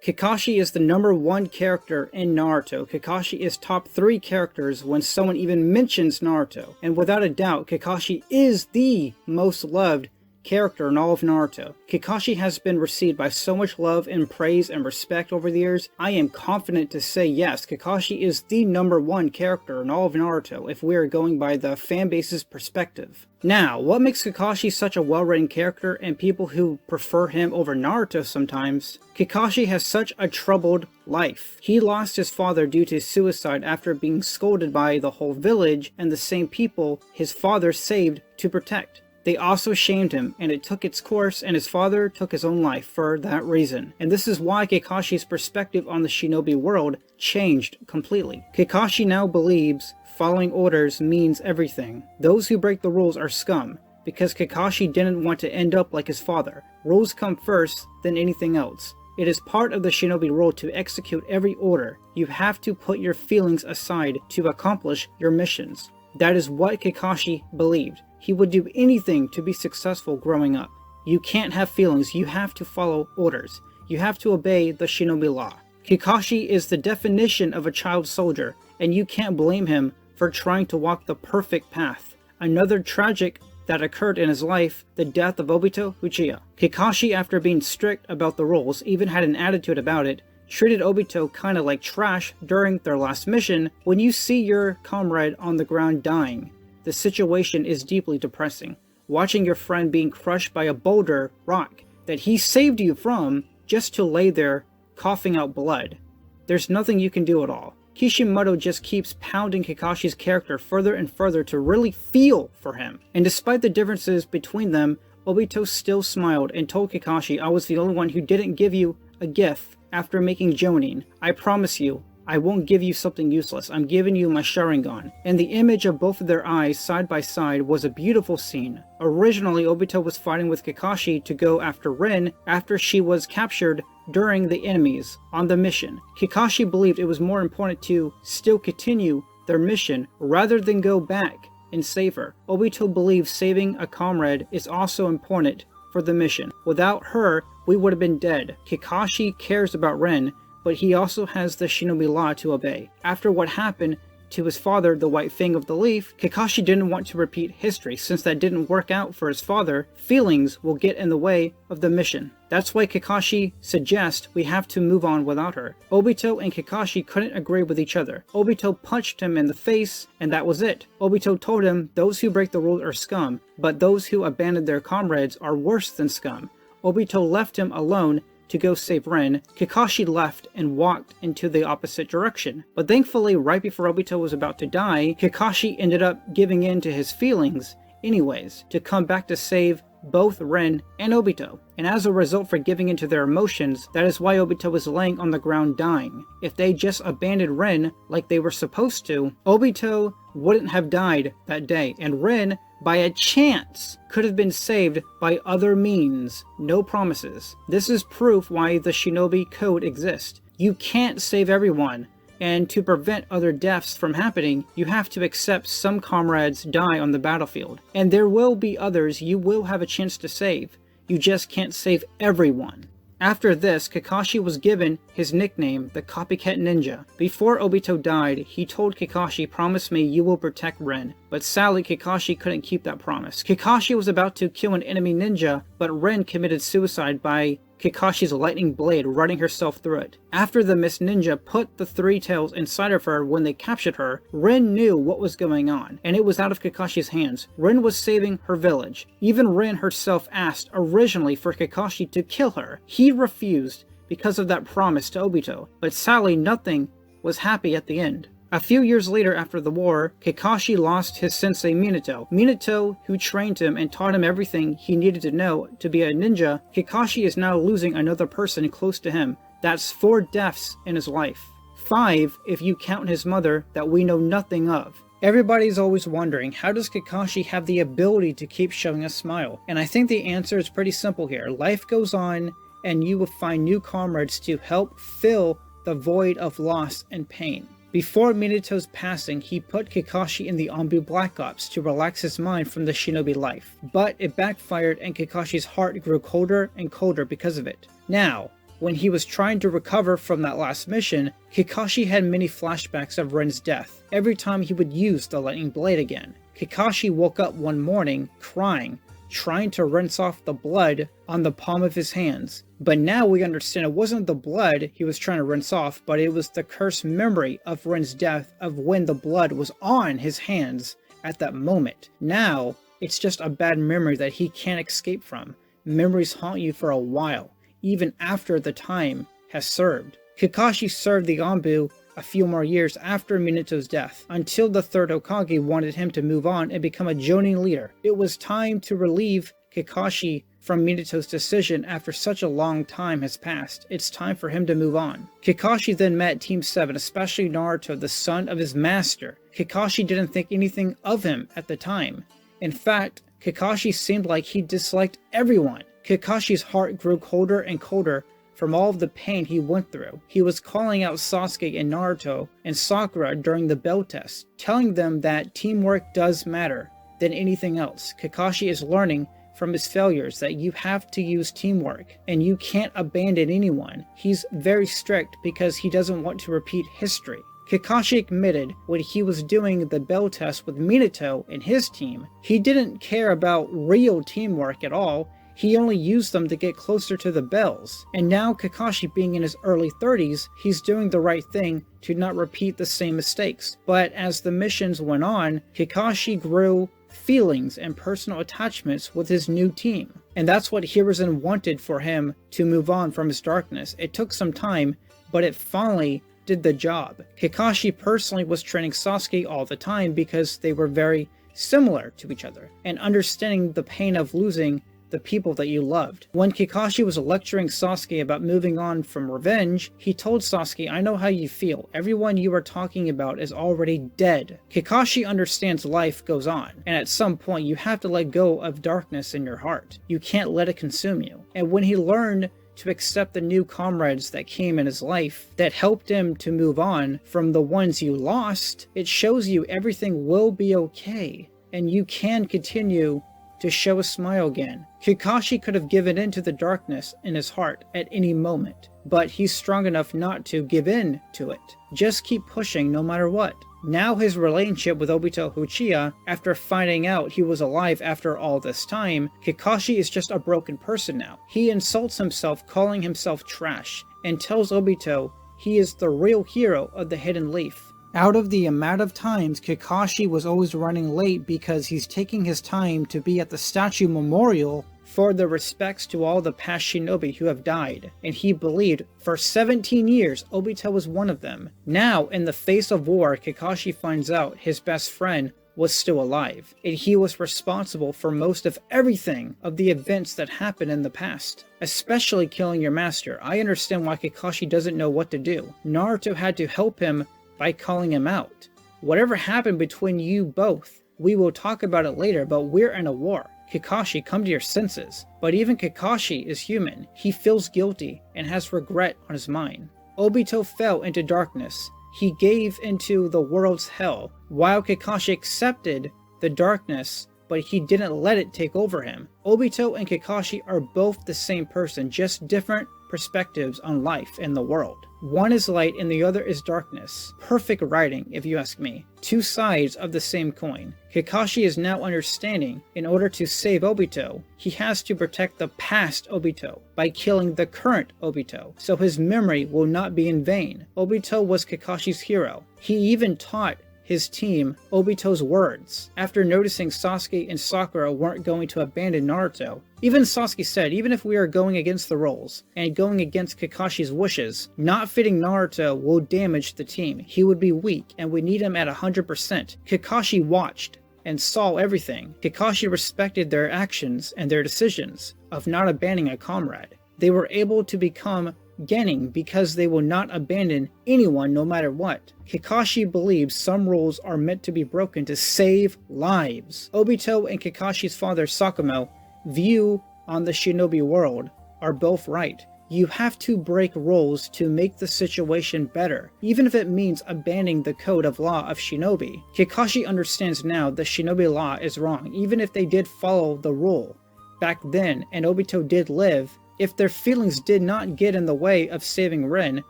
Kakashi is the #1 character in Naruto. Kakashi is top 3 characters when someone even mentions Naruto. And without a doubt, Kakashi is the most loved character in all of Naruto. Kakashi has been received by so much love and praise and respect over the years. I am confident to say yes, Kakashi is the #1 character in all of Naruto if we are going by the fanbase's perspective. Now, what makes Kakashi such a well-written character and people who prefer him over Naruto sometimes? Kakashi has such a troubled life. He lost his father due to suicide after being scolded by the whole village and the same people his father saved to protect. They also shamed him, and it took its course, and his father took his own life for that reason. And this is why Kakashi's perspective on the shinobi world changed completely. Kakashi now believes following orders means everything. Those who break the rules are scum, because Kakashi didn't want to end up like his father. Rules come first, then anything else. It is part of the shinobi role to execute every order. You have to put your feelings aside to accomplish your missions. That is what Kakashi believed. He would do anything to be successful growing up. You can't have feelings, you have to follow orders. You have to obey the shinobi law. Kakashi is the definition of a child soldier, and you can't blame him for trying to walk the perfect path. Another tragic that occurred in his life, the death of Obito Uchiha. Kakashi, after being strict about the rules, even had an attitude about it, treated Obito kinda like trash during their last mission. When you see your comrade on the ground dying, the situation is deeply depressing. Watching your friend being crushed by a boulder rock that he saved you from just to lay there coughing out blood. There's nothing you can do at all. Kishimoto just keeps pounding Kakashi's character further and further to really feel for him. And despite the differences between them, Obito still smiled and told Kakashi, "I was the only one who didn't give you a gift after making Jonin. I promise you, I won't give you something useless. I'm giving you my Sharingan." And the image of both of their eyes side by side was a beautiful scene. Originally, Obito was fighting with Kakashi to go after Rin after she was captured during the enemies on the mission. Kakashi believed it was more important to still continue their mission rather than go back and save her. Obito believes saving a comrade is also important for the mission. Without her, we would have been dead. Kakashi cares about Rin, but he also has the shinobi law to obey. After what happened to his father, the White Fang of the Leaf, Kakashi didn't want to repeat history. Since that didn't work out for his father, feelings will get in the way of the mission. That's why Kakashi suggests we have to move on without her. Obito and Kakashi couldn't agree with each other. Obito punched him in the face, and that was it. Obito told him those who break the rules are scum, but those who abandon their comrades are worse than scum. Obito left him alone to go save Rin. Kakashi left and walked into the opposite direction. But thankfully, right before Obito was about to die, Kakashi ended up giving in to his feelings anyways, to come back to save both Rin and Obito. And as a result for giving into their emotions, that is why Obito was laying on the ground dying. If they just abandoned Rin like they were supposed to, Obito wouldn't have died that day, and Rin, by a chance, could have been saved by other means. No promises. This is proof why the Shinobi Code exists. You can't save everyone, and to prevent other deaths from happening, you have to accept some comrades die on the battlefield. And there will be others you will have a chance to save. You just can't save everyone. After this, Kakashi was given his nickname, the Copycat Ninja. Before Obito died, he told Kakashi, "Promise me you will protect Rin." But sadly, Kakashi couldn't keep that promise. Kakashi was about to kill an enemy ninja, but Rin committed suicide by Kakashi's lightning blade running herself through it. After the Miss Ninja put the 3 tails inside of her when they captured her, Rin knew what was going on, and it was out of Kakashi's hands. Rin was saving her village. Even Rin herself asked originally for Kakashi to kill her. He refused because of that promise to Obito, but sadly nothing was happy at the end. A few years later after the war, Kakashi lost his sensei Minato. Minato, who trained him and taught him everything he needed to know to be a ninja, Kakashi is now losing another person close to him. That's 4 deaths in his life. 5 if you count his mother that we know nothing of. Everybody's always wondering, how does Kakashi have the ability to keep showing a smile? And I think the answer is pretty simple here. Life goes on, and you will find new comrades to help fill the void of loss and pain. Before Minato's passing, he put Kakashi in the Anbu Black Ops to relax his mind from the shinobi life. But it backfired and Kakashi's heart grew colder and colder because of it. Now, When he was trying to recover from that last mission, Kakashi had many flashbacks of Ren's death every time he would use the lightning blade again. Kakashi woke up one morning crying, trying to rinse off the blood on the palm of his hands. But now we understand it wasn't the blood he was trying to rinse off, but it was the cursed memory of Ren's death, of when the blood was on his hands at that moment. Now, it's just a bad memory that he can't escape from. Memories haunt you for a while, even after the time has served. Kakashi served the Anbu a few more years after Minato's death, until the third Hokage wanted him to move on and become a Jonin leader. It was time to relieve Kakashi from Minato's decision after such a long time has passed. It's time for him to move on. Kakashi then met Team 7, especially Naruto, the son of his master. Kakashi didn't think anything of him at the time. In fact, Kakashi seemed like he disliked everyone. Kakashi's heart grew colder and colder from all of the pain he went through. He was calling out Sasuke and Naruto and Sakura during the bell test, telling them that teamwork does matter than anything else. Kakashi is learning from his failures that you have to use teamwork and you can't abandon anyone. He's very strict because he doesn't want to repeat history. Kakashi admitted when he was doing the bell test with Minato and his team, he didn't care about real teamwork at all. He only used them to get closer to the bells. And now Kakashi being in his early 30s, he's doing the right thing to not repeat the same mistakes. But as the missions went on, Kakashi grew feelings and personal attachments with his new team. And that's what Hiruzen wanted for him to move on from his darkness. It took some time, but it finally did the job. Kakashi personally was training Sasuke all the time because they were very similar to each other, and understanding the pain of losing the people that you loved. When Kakashi was lecturing Sasuke about moving on from revenge, he told Sasuke, "I know how you feel. Everyone you are talking about is already dead." Kakashi understands life goes on, and at some point you have to let go of darkness in your heart. You can't let it consume you. And when he learned to accept the new comrades that came in his life that helped him to move on from the ones you lost, it shows you everything will be okay, and you can continue to show a smile again. Kakashi could have given in to the darkness in his heart at any moment, but he's strong enough not to give in to it. Just keep pushing no matter what. Now his relationship with Obito Uchiha, after finding out he was alive after all this time, Kakashi is just a broken person now. He insults himself, calling himself trash, and tells Obito he is the real hero of the Hidden Leaf. Out of the amount of times Kakashi was always running late because he's taking his time to be at the statue memorial for the respects to all the past shinobi who have died, and he believed for 17 years Obito was one of them. Now, in the face of war, Kakashi finds out his best friend was still alive, and he was responsible for most of everything of the events that happened in the past, especially killing your master. I understand why Kakashi doesn't know what to do. Naruto had to help him by calling him out. Whatever happened between you both, we will talk about it later, but we're in a war. Kakashi, come to your senses. But even Kakashi is human. He feels guilty and has regret on his mind. Obito fell into darkness. He gave into the world's hell, while Kakashi accepted the darkness, but he didn't let it take over him. Obito and Kakashi are both the same person, just different perspectives on life and the world. One is light and the other is darkness. Perfect writing, if you ask me. Two sides of the same coin. Kakashi is now understanding in order to save Obito, he has to protect the past Obito by killing the current Obito, so his memory will not be in vain. Obito was Kakashi's hero. He even taught his team Obito's words. After noticing Sasuke and Sakura weren't going to abandon Naruto, even Sasuke said, even if we are going against the rules and going against Kakashi's wishes, not fitting Naruto will damage the team. He would be weak and we need him at 100%. Kakashi watched and saw everything. Kakashi respected their actions and their decisions of not abandoning a comrade. They were able to become Genin because they will not abandon anyone no matter what. Kakashi believes some rules are meant to be broken to save lives. Obito and Kakashi's father Sakumo view on the shinobi world are both right. You have to break rules to make the situation better, even if it means abandoning the code of law of shinobi. Kakashi understands now the shinobi law is wrong, even if they did follow the rule back then and Obito did live If their feelings did not get in the way of saving Rin,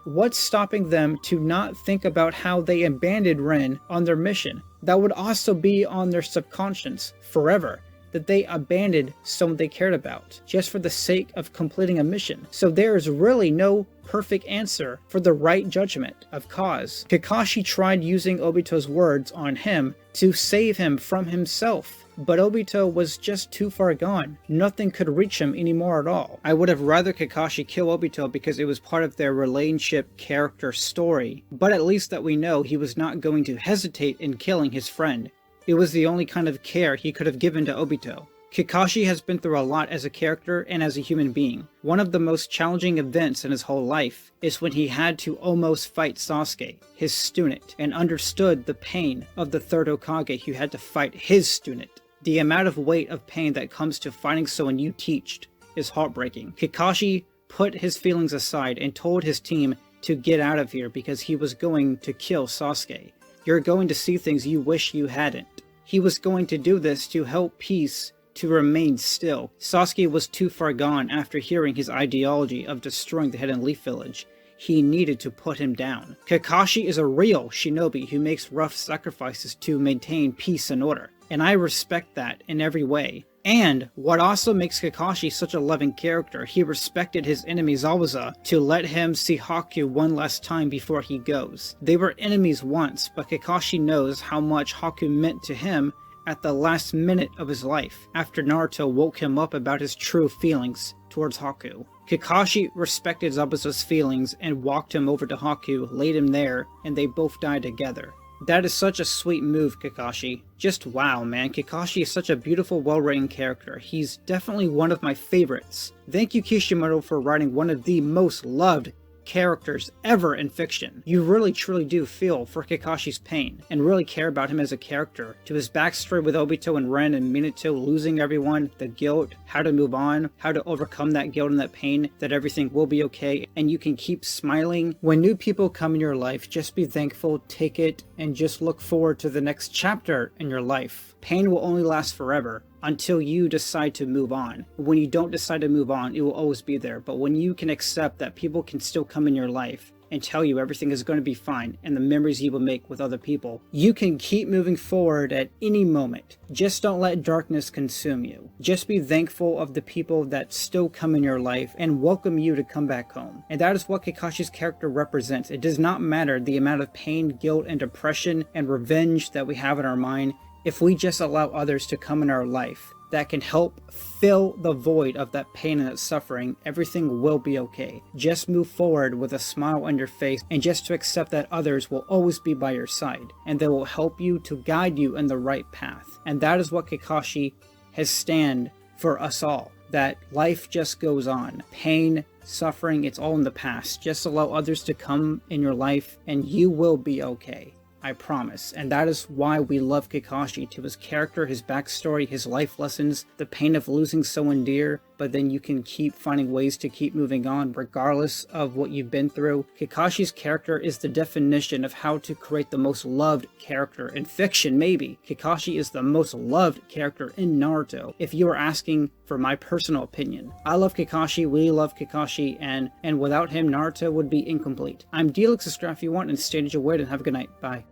what's stopping them to not think about how they abandoned Rin on their mission? That would also be on their subconscious forever, that they abandoned someone they cared about, just for the sake of completing a mission. So there is really no perfect answer for the right judgment of cause. Kakashi tried using Obito's words on him to save him from himself, but Obito was just too far gone. Nothing could reach him anymore at all. I would have rather Kakashi kill Obito because it was part of their relationship character story, but at least that we know he was not going to hesitate in killing his friend. It was the only kind of care he could have given to Obito. Kakashi has been through a lot as a character and as a human being. One of the most challenging events in his whole life is when he had to almost fight Sasuke, his student, and understood the pain of the third Hokage who had to fight his student. The amount of weight of pain that comes to fighting someone you teached is heartbreaking. Kakashi put his feelings aside and told his team to get out of here because he was going to kill Sasuke. You're going to see things you wish you hadn't. He was going to do this to help peace to remain still. Sasuke was too far gone after hearing his ideology of destroying the Hidden Leaf Village. He needed to put him down. Kakashi is a real shinobi who makes rough sacrifices to maintain peace and order, and I respect that in every way. And what also makes Kakashi such a loving character, he respected his enemy Zabuza to let him see Haku one last time before he goes. They were enemies once, but Kakashi knows how much Haku meant to him at the last minute of his life, after Naruto woke him up about his true feelings towards Haku. Kakashi respected Zabuza's feelings and walked him over to Haku, laid him there, and they both died together. That is such a sweet move, Kakashi. Just wow, man. Kakashi is such a beautiful, well-written character. He's definitely one of my favorites. Thank you, Kishimoto, for writing one of the most loved characters ever in fiction. You really truly do feel for Kakashi's pain and really care about him as a character. To his backstory with Obito and Ren and Minato losing everyone, the guilt, how to move on, how to overcome that guilt and that pain, that everything will be okay and you can keep smiling. When new people come in your life, just be thankful, take it, and just look forward to the next chapter in your life. Pain will only last forever until you decide to move on. When you don't decide to move on, it will always be there. But when you can accept that people can still come in your life and tell you everything is going to be fine and the memories you will make with other people, you can keep moving forward at any moment. Just don't let darkness consume you. Just be thankful of the people that still come in your life and welcome you to come back home. And that is what Kakashi's character represents. It does not matter the amount of pain, guilt, and depression and revenge that we have in our mind. If we just allow others to come in our life that can help fill the void of that pain and that suffering, everything will be okay. Just move forward with a smile on your face and just to accept that others will always be by your side and they will help you to guide you in the right path. And that is what Kakashi has stand for us all. That life just goes on. Pain, suffering, it's all in the past. Just allow others to come in your life and you will be okay. I promise. And that is why we love Kakashi, to his character, his backstory, his life lessons, the pain of losing someone dear, but then you can keep finding ways to keep moving on regardless of what you've been through. Kakashi's character is the definition of how to create the most loved character in fiction, maybe. Kakashi is the most loved character in Naruto, if you are asking for my personal opinion. I love Kakashi, we love Kakashi, and without him, Naruto would be incomplete. I'm Delix, subscribe if you want, and stay enjoyed, and have a good night. Bye.